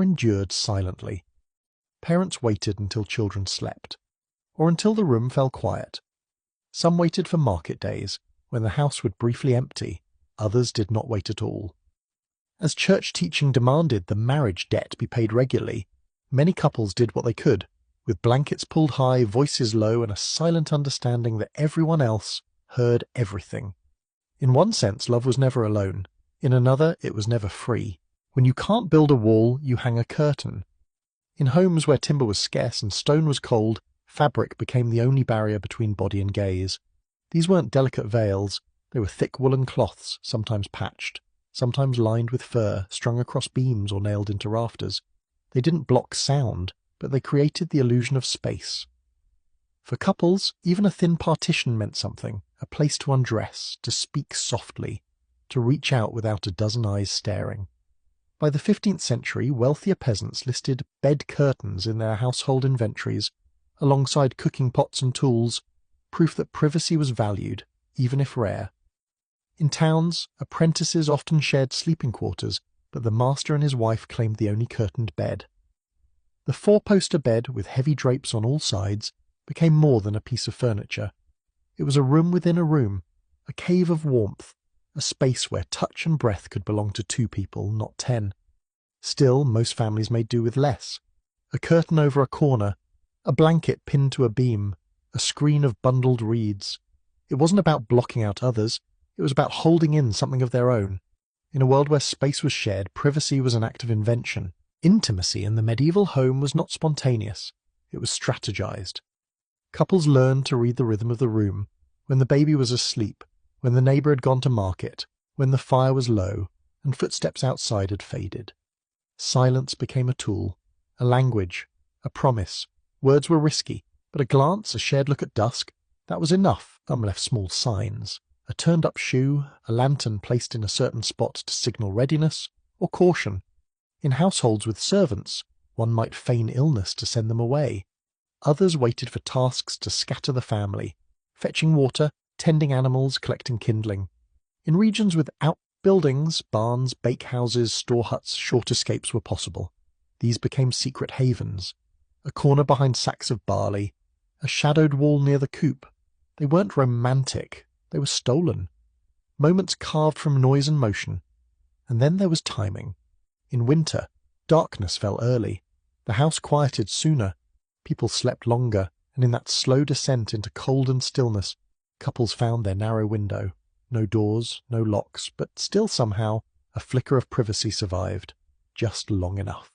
endured silently. Parents waited until children slept, or until the room fell quiet. Some waited for market days, when the house would briefly empty, others did not wait at all. As church teaching demanded the marriage debt be paid regularly, many couples did what they could, with blankets pulled high, voices low, and a silent understanding that everyone else heard everything. In one sense, love was never alone. In another, it was never free. When you can't build a wall, you hang a curtain. In homes where timber was scarce and stone was cold, fabric became the only barrier between body and gaze. These weren't delicate veils, they were thick woolen cloths, sometimes patched, sometimes lined with fur, strung across beams or nailed into rafters. They didn't block sound, but they created the illusion of space. For couples, even a thin partition meant something, a place to undress, to speak softly, to reach out without a dozen eyes staring. By the 15th century, wealthier peasants listed bed curtains in their household inventories, alongside cooking pots and tools, proof that privacy was valued, even if rare. In towns, apprentices often shared sleeping quarters, but the master and his wife claimed the only curtained bed. The four-poster bed, with heavy drapes on all sides, became more than a piece of furniture. It was a room within a room, a cave of warmth, a space where touch and breath could belong to 2 people, not 10. Still, most families made do with less. A curtain over a corner, a blanket pinned to a beam, a screen of bundled reeds. It wasn't about blocking out others, it was about holding in something of their own. In a world where space was shared, privacy was an act of invention. Intimacy in the medieval home was not spontaneous, it was strategized. Couples learned to read the rhythm of the room, when the baby was asleep, when the neighbour had gone to market, when the fire was low, and footsteps outside had faded. Silence became a tool, a language, a promise. Words were risky, but a glance, a shared look at dusk, that was enough. Some left small signs. A turned-up shoe, a lantern placed in a certain spot to signal readiness, or caution. In households with servants, one might feign illness to send them away. Others waited for tasks to scatter the family, fetching water, tending animals, collecting kindling. In regions with outbuildings, barns, bakehouses, store huts, short escapes were possible. These became secret havens. A corner behind sacks of barley, a shadowed wall near the coop. They weren't romantic, they were stolen. Moments carved from noise and motion. And then there was timing. In winter, darkness fell early. The house quieted sooner. People slept longer, and in that slow descent into cold and stillness, couples found their narrow window. No doors, no locks, but still somehow a flicker of privacy survived, just long enough.